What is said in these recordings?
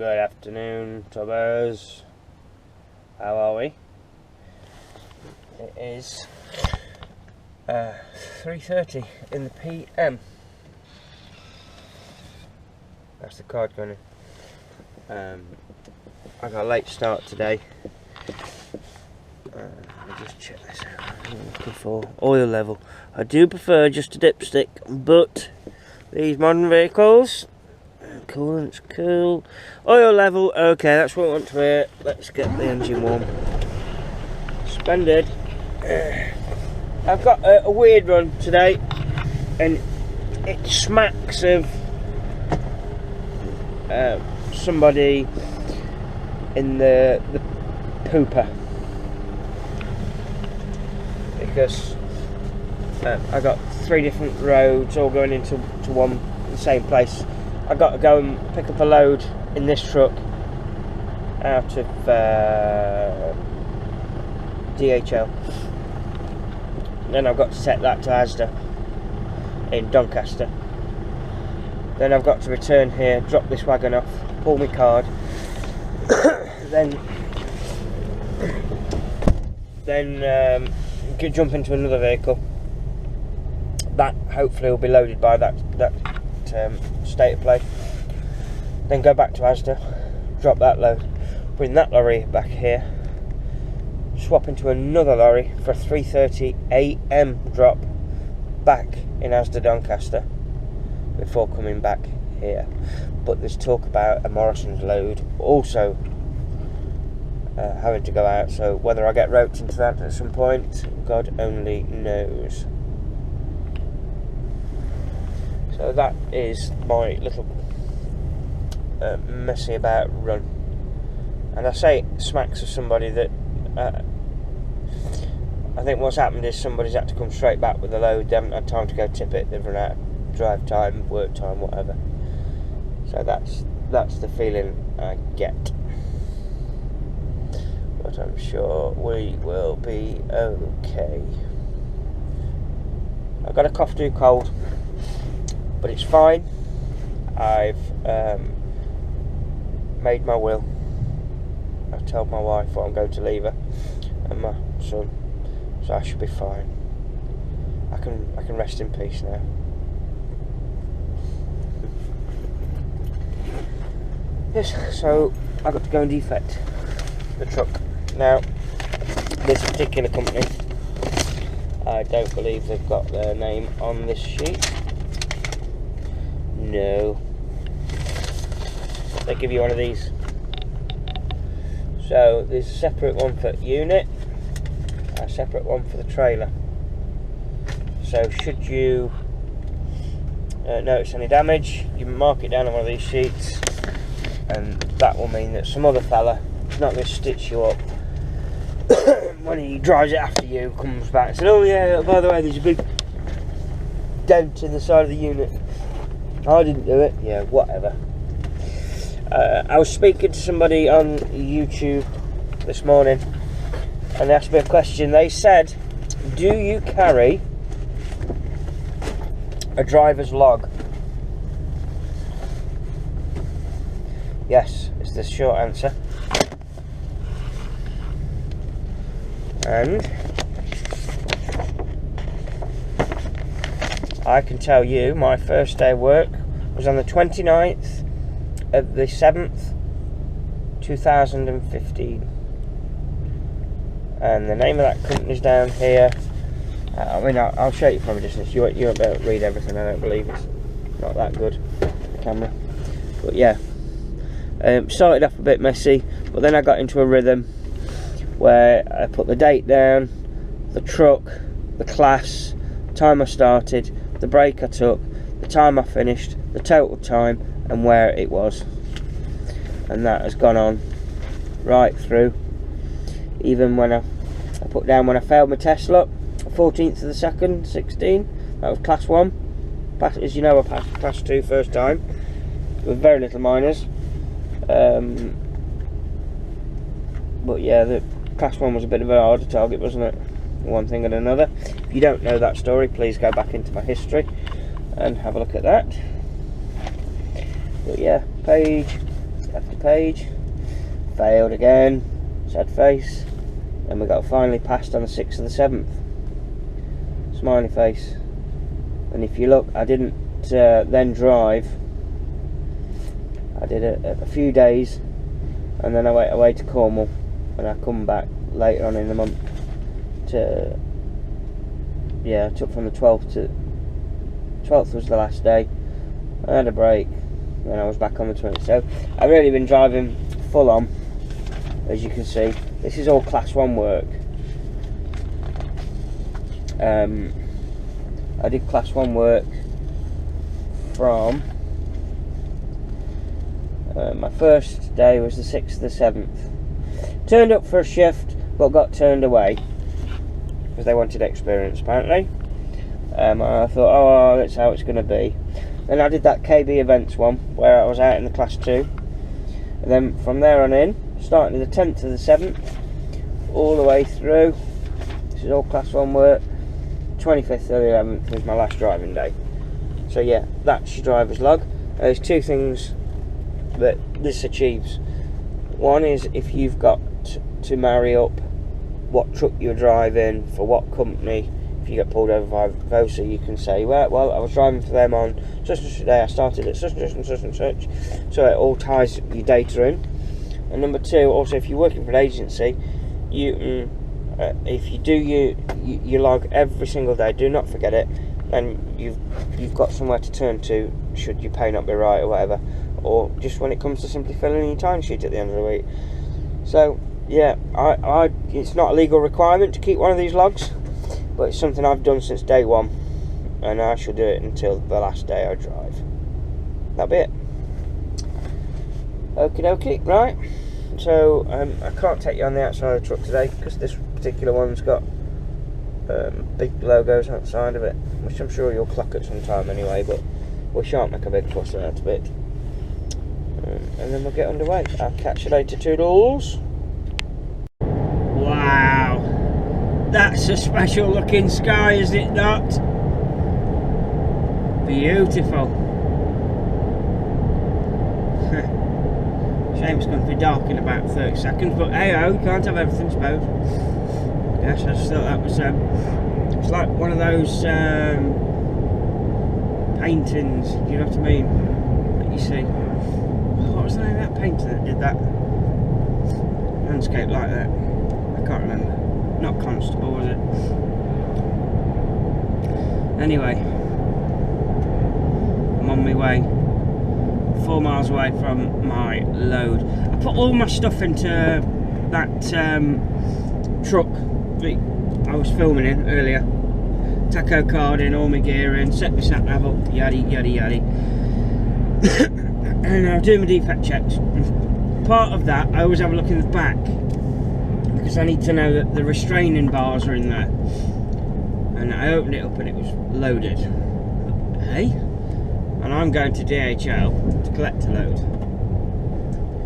Good afternoon, Tubbers. How are we? It is 3:30 in the PM. That's the card going in. I got a late start today. I'll just check this out. I'm looking for oil level. I do prefer just a dipstick, but these modern vehicles, coolant's cool. Oil level, okay, that's what I want to hear. Let's get the engine warm. Splendid. I've got a weird run today, and it smacks of somebody in the pooper, because I got 3 different roads all going into the same place. I got to go and pick up a load in this truck out of DHL. Then I've got to take that to Asda in Doncaster. Then I've got to return here, drop this wagon off, pull my card, then jump into another vehicle. That hopefully will be loaded by that state of play. Then go back to Asda, drop that load, bring that lorry back here, swap into another lorry for a 3:30 AM drop back in Asda Doncaster before coming back here. But there's talk about a Morrison's load also having to go out, so whether I get roped into that at some point, God only knows. So that is my little messy about run. And I say it smacks of somebody that I think what's happened is somebody's had to come straight back with the load. They haven't had time to go tip it. They've run out of drive time, work time, whatever. So that's the feeling I get. But I'm sure we will be okay. I've got a cough too cold, but it's fine. I've made my will. I've told my wife what I'm going to leave her and my son, so I should be fine. I can rest in peace now. Yes, so I got to go and defect the truck. Now, this particular company, I don't believe they've got their name on this sheet. No. They give you one of these. So there's a separate one for unit, a separate one for the trailer. So should you notice any damage, you mark it down on one of these sheets, and that will mean that some other fella is not going to stitch you up when he drives it after you, comes back and says, oh yeah, by the way, there's a big dent in the side of the unit. I didn't do it. Yeah, whatever. I was speaking to somebody on YouTube this morning, and they asked me a question. They said, do you carry a driver's log? Yes, is the short answer. And I can tell you my first day of work was on the 29th of the 7th 2015, and the name of that company's down here. I mean, I'll show you from a distance. You won't be able to read everything, I don't believe. It's not that good, the camera. But yeah, started off a bit messy, but then I got into a rhythm where I put the date down, the truck, the class, time I started, the break I took, the time I finished, the total time, and where it was. And that has gone on right through. Even when I put down when I failed my test, look, 14th of the 2nd, 16, that was class 1. As you know, I passed class 2 first time, with very little minors. But yeah, the class 1 was a bit of a harder target, wasn't it? One thing and another. If you don't know that story, please go back into my history and have a look at that. But yeah, page after page. Failed again, sad face. And we got finally passed on the 6th of the 7th. Smiley face. And if you look, I didn't then drive. I did a few days, and then I went away to Cornwall, and I come back later on in the month to, yeah, I took from the 12th to 12th was the last day. I had a break, and I was back on the 20th. So I've really been driving full on, as you can see. This is all class 1 work. I did class 1 work from my first day was the 6th of the 7th. Turned up for a shift, but got turned away because they wanted experience apparently. I thought, oh, that's how it's going to be. Then I did that KB events one where I was out in the class 2, and then from there on in, starting the 10th of the 7th all the way through. This is all class 1 work. 25th of the 11th was my last driving day. So yeah, that's your driver's log. There's 2 things that this achieves. One is if you've got to marry up what truck you're driving for what company. If you get pulled over by VOSA, you can say, well, I was driving for them on such and such a day, I started at such and such and such and such. So it all ties your data in. And number 2, also if you're working for an agency, you if you do your log every single day, do not forget it, and you've got somewhere to turn to should your pay not be right or whatever, or just when it comes to simply filling in your timesheet at the end of the week. So yeah, it's not a legal requirement to keep one of these logs, but it's something I've done since day 1, and I shall do it until the last day I drive. That'll be it. Okie dokie, right. So I can't take you on the outside of the truck today because this particular one's got big logos outside of it, which I'm sure you'll clock at some time anyway, but we shan't make a big fuss out of it. And then we'll get underway. I'll catch you later, toodles. Wow, that's a special looking sky, is it not? Beautiful. Shame it's going to be dark in about 30 seconds, but hey ho, you can't have everything, suppose. Yes, I just thought that was it's like one of those paintings, you know what I mean, that you see. What was the name of that painter that did that landscape like that? I can't remember. Not Constable, was it? Anyway, I'm on my way, 4 miles away from my load. I put all my stuff into that truck that I was filming in earlier. Taco card in, all my gear in, set my sat nav up, yaddy yaddy yaddy. And I'll do my defect checks. Part of that, I always have a look in the back because I need to know that the restraining bars are in there. And I opened it up and it was loaded. Hey? And I'm going to DHL to collect a load.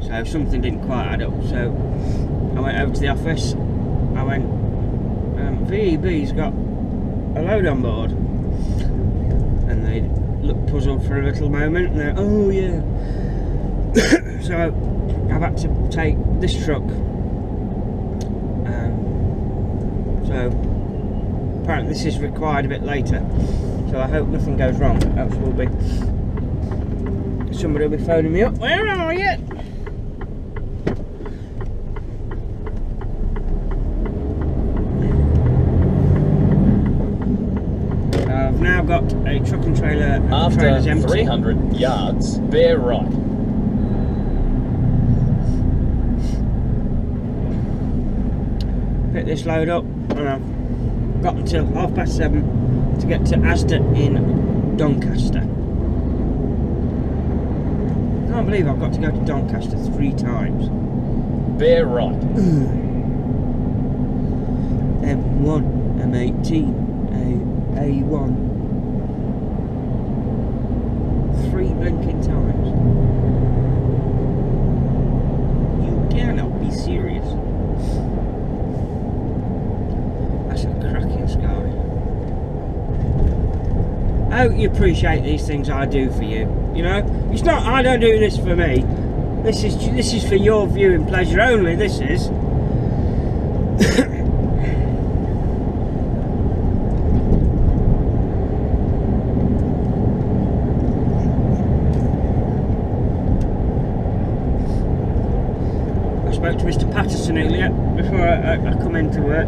So something didn't quite add up. So I went over to the office. I went, VEB's got a load on board. And they looked puzzled for a little moment and they're, oh yeah. So I've had to take this truck. So apparently this is required a bit later. So I hope nothing goes wrong, else will be. Somebody will be phoning me up. Where are you? I've now got a truck and trailer. After trailer's empty. 300 yards, bear right. Pick this load up, and I've got until 7:30 to get to Asda in Doncaster. I can't believe I've got to go to Doncaster 3 times. Bear right. M1, M18, A1. 3 blinking times. You cannot be serious. That's a cracking sky. I hope you appreciate these things I do for you. You know, it's not, I don't do this for me. This is for your viewing pleasure only. This is. I spoke to Mr. Patterson earlier before I come into work,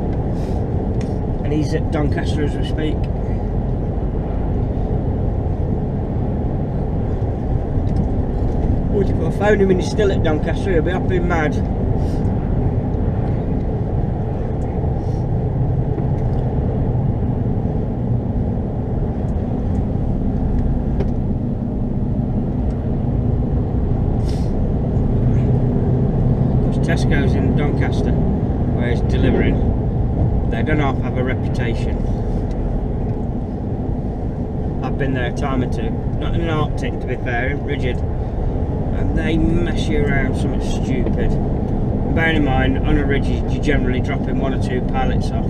and he's at Doncaster as we speak. If I phone him and he's still at Doncaster, he'll be up and mad. Because Tesco's in Doncaster, where he's delivering, they don't half have a reputation. I've been there a time or two, not in an Arctic to be fair, rigid. And they mess you around something stupid. Bearing in mind, on a rigid you're generally dropping 1 or 2 pallets off,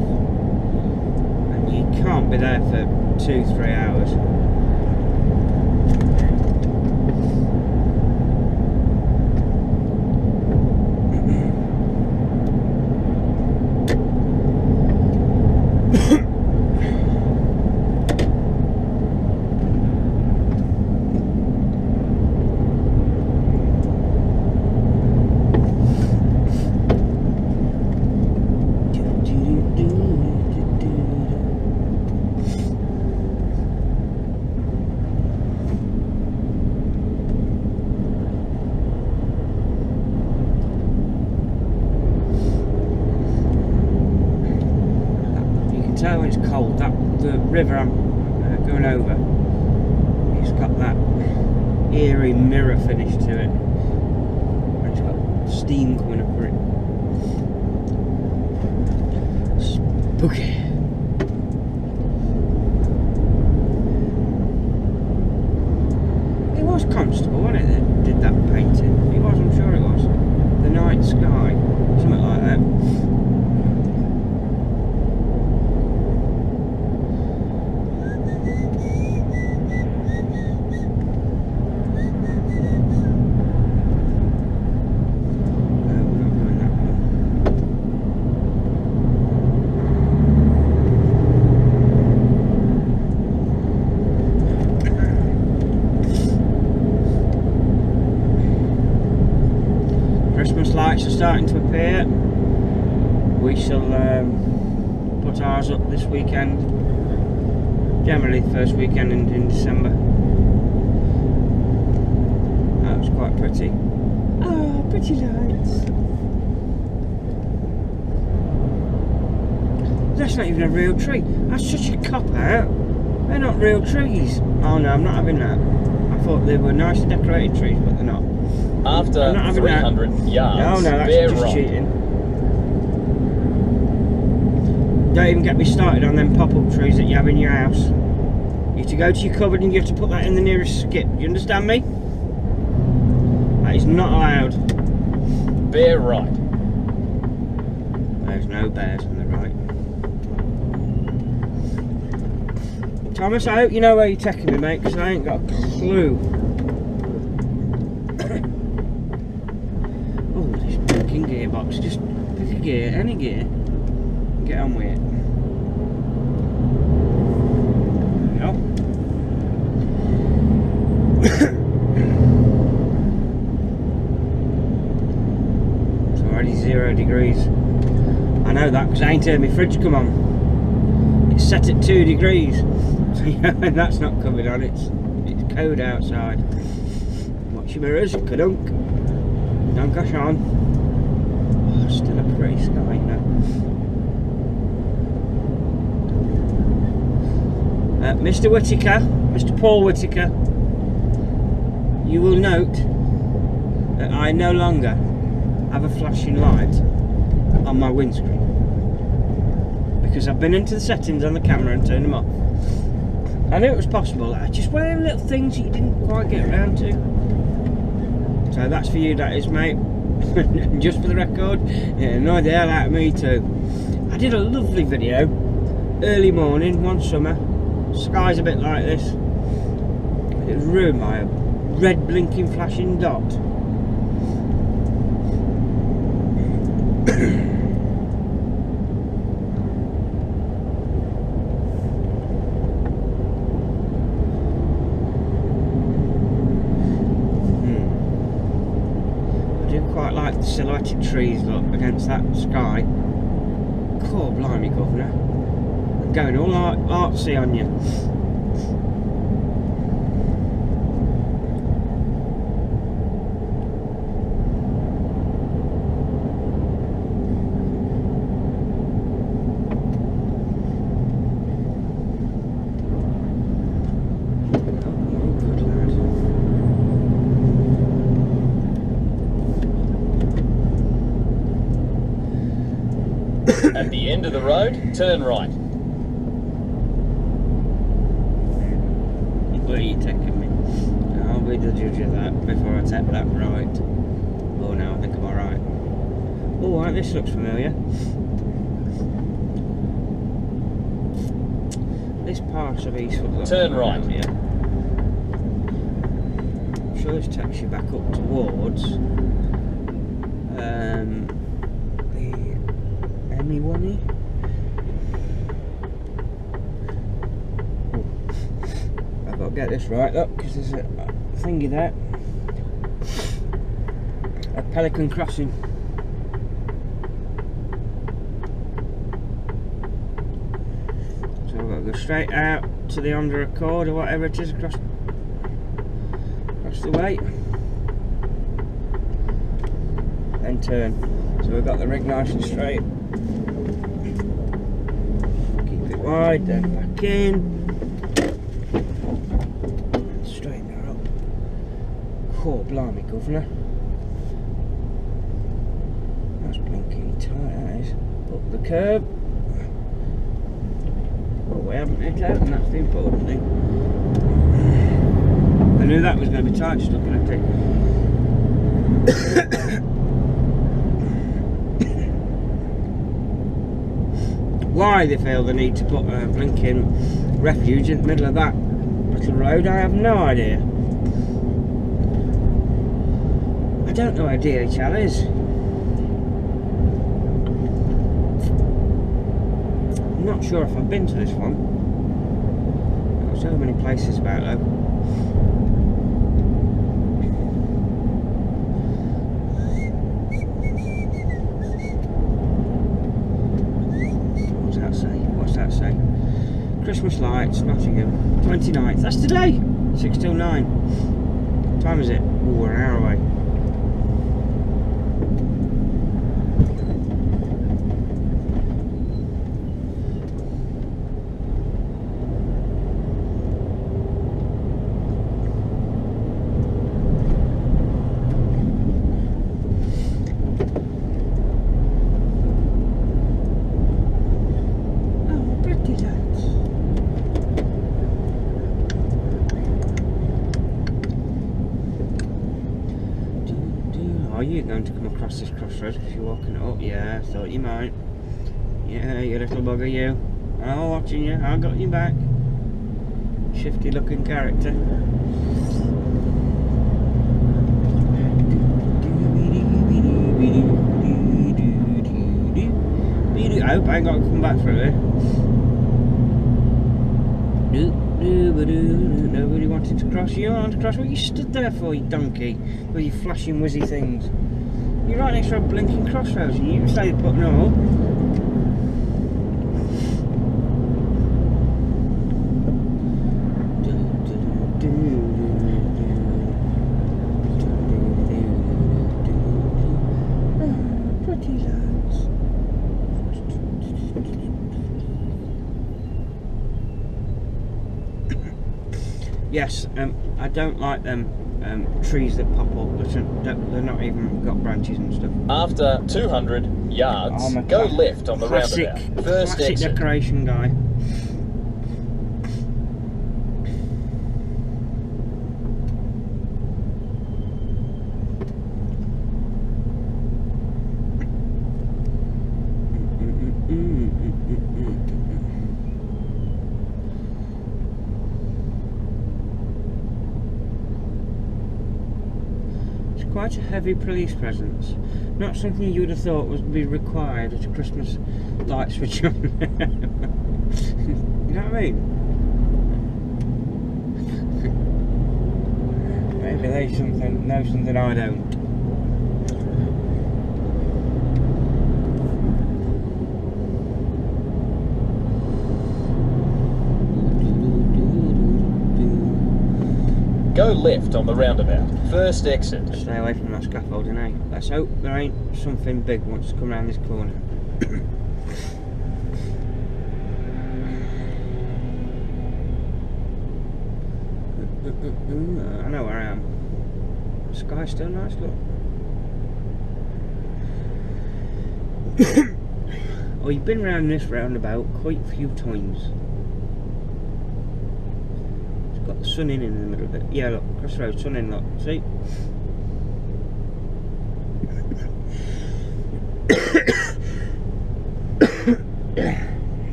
and you can't be there for 2-3 hours. When it's cold, that the river I'm going over, it's got that eerie mirror finish to it, and it's got steam coming up for it. Spooky. It was Constable, wasn't it, that did that painting? It was, I'm sure it was. The night sky, something like that. Christmas lights are starting to appear. We shall put ours up this weekend, generally the first weekend in December. That was quite pretty. Oh, pretty lights. That's not even a real tree. That's such a cop out. They're not real trees. Oh no, I'm not having that. I thought they were nicely decorated trees, but they're not. After 300 yards, no, that's bear just right. cheating. Don't even get me started on them pop-up trees that you have in your house. You have to go to your cupboard and you have to put that in the nearest skip. You understand me? That is not allowed. Bear right. There's no bears on the right. Thomas, I hope you know where you're taking me, mate, because I ain't got a clue. Gearbox, just pick a gear, any gear, and get on with it. There we go. It's already 0 degrees. I know that because I ain't heard my fridge come on. It's set at 2 degrees. And that's not coming on, it's cold outside. Watch your mirrors, kadunk. Don't gosh on. Still a pretty sky now. Mr. Whittaker, Mr. Paul Whittaker, you will note that I no longer have a flashing light on my windscreen because I've been into the settings on the camera and turned them off. I knew it was possible. I just one of them little things you didn't quite get around to. So that's for you, that is, mate. Just for the record, it annoyed the hell out of me too. I did a lovely video early morning one summer. Sky's a bit like this. It was ruined by a red blinking flashing dot. Quite like the silhouetted trees look against that sky. Cool, blimey, governor. I'm going all artsy on you. At the end of the road, turn right. Where are you taking me? I'll be the judge of that before I take that right. Oh no, I think I'm alright. Oh, right, this looks familiar. This part of Eastwood. Turn right. Yeah. I'm sure this takes you back up towards the M1E. I've got to get this right up because there's a thingy there. A Pelican Crossing. So I've got to go straight out to the Honda Accord or whatever it is across the way. Then turn. So we've got the rig nice and straight. Keep it wide, then back in. Straighten her up. Oh, blimey, governor. That's blinking tight, that is. Up the curb. But we haven't hit out, and that's the important thing. I knew that was going to be tight, just looking at it. Why they feel the need to put a blinking refuge in the middle of that little road, I have no idea. I don't know where DHL is. I'm not sure if I've been to this one. There are so many places about though. Christmas lights, Nottingham, 29th. That's today. 6 till 9. What time is it? Oh, we're an hour away. Are you going to come across this crossroads because you're walking it up? Yeah, I thought you might. Yeah, you little bugger, you. I'm watching you. I got you back. Shifty looking character. I hope I ain't got to come back through here. Nobody wanted to cross. You want to cross? What you stood there for, you donkey? With your flashing whizzy things. You're right next to a blinking crossroads and you say to put no. Pretty lads. Yes, I don't like them trees that pop up. They're not even got branches and stuff. After 200 yards, go left on the roundabout. First classic exit. Decoration guy. Quite a heavy police presence. Not something you would have thought would be required at a Christmas light switch on. You know what I mean? Maybe they know something I don't. Go left on the roundabout. First exit. Stay away from that scaffolding, eh? Let's hope there ain't something big wants to come around this corner. I know where I am. The sky's still nice, look. Oh, you've been round this roundabout quite a few times. It's got the sun in the middle of it. Yeah, look, across the road, sun in, look. See?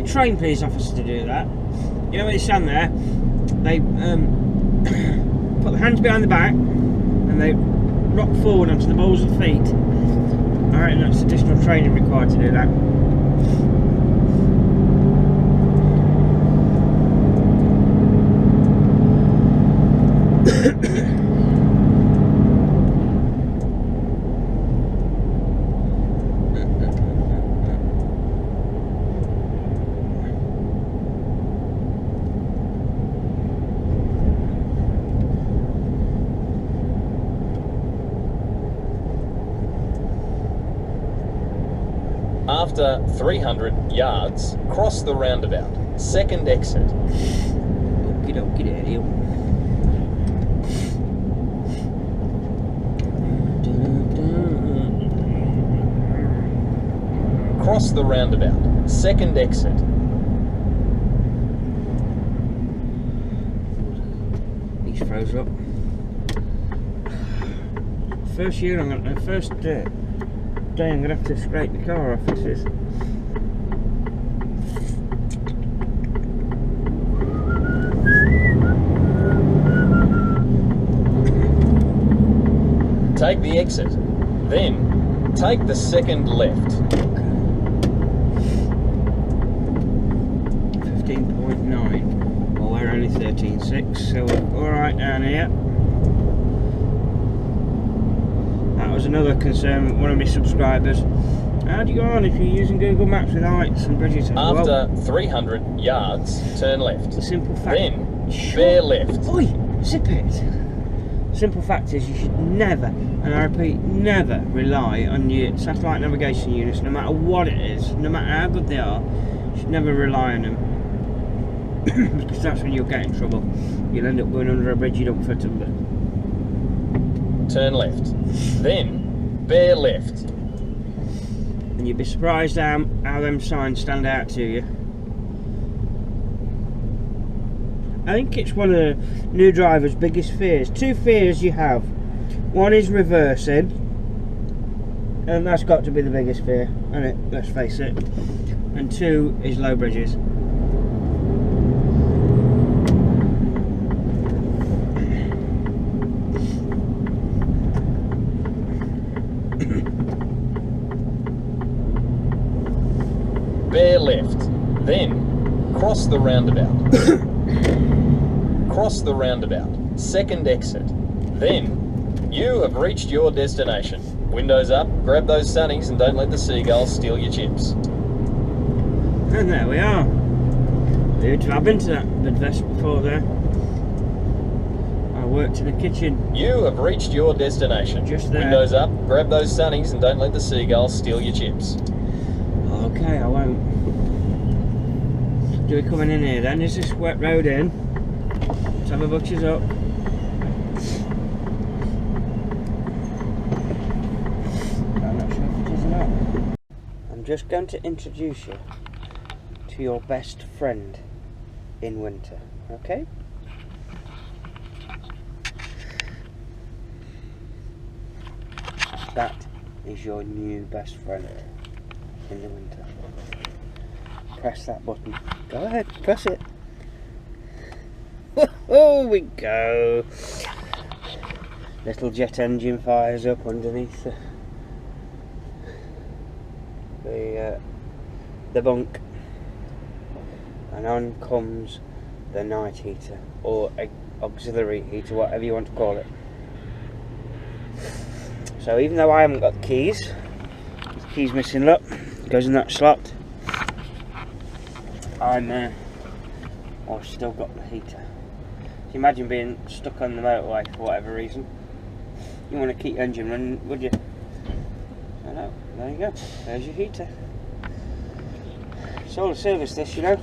Train police officers to do that. You know when they stand there, they put their hands behind the back and they rock forward onto the balls of the feet. I reckon that's additional training required to do that. After 300 yards, cross the roundabout. Second exit. Okie dokie daddy. Cross the roundabout. Second exit. These froze up. First day I'm gonna have to scrape the car off. This is. Take the exit. Then take the second left. 15.9. Well, we're only 13.6, so we're alright down here. That was another concern with one of my subscribers. How do you go on if you're using Google Maps with heights and bridges? After 300 yards, turn left. The simple fact. Then bear left. Oi, zip it. Simple fact is you should never, and I repeat, never rely on your satellite navigation units, no matter what it is, no matter how good they are. You should never rely on them. Because that's when you'll get in trouble. You'll end up going under a bridge you don't fit under. Turn left. Then bear left. And you'd be surprised how them signs stand out to you. I think it's one of the new drivers' biggest fears. Two fears you have. One is reversing, and that's got to be the biggest fear, isn't it? Let's face it. And two is low bridges. Bear left. Then cross the roundabout. Cross the roundabout. Second exit. Then you have reached your destination. Windows up, grab those sunnies and don't let the seagulls steal your chips. And there we are. I've been to that Midvest before there. I worked in a kitchen. You have reached your destination. Just there. Windows up, grab those sunnies and don't let the seagulls steal your chips. Okay, I won't. Do we coming in here then? Is this wet road in? Let's have a butcher's up. I'm not sure if it is or not. I'm just going to introduce you to your best friend in winter, okay? That is your new best friend in the winter. Press that button. Go ahead, press it. Oh, we go. Little jet engine fires up underneath the bunk, and on comes the night heater, or auxiliary heater, whatever you want to call it. So even though I haven't got the keys missing, look, goes in that slot, I've still got the heater. So imagine being stuck on the motorway for whatever reason. You want to keep your engine running, would you? I know, there you go, there's your heater. It's all a service this, you know.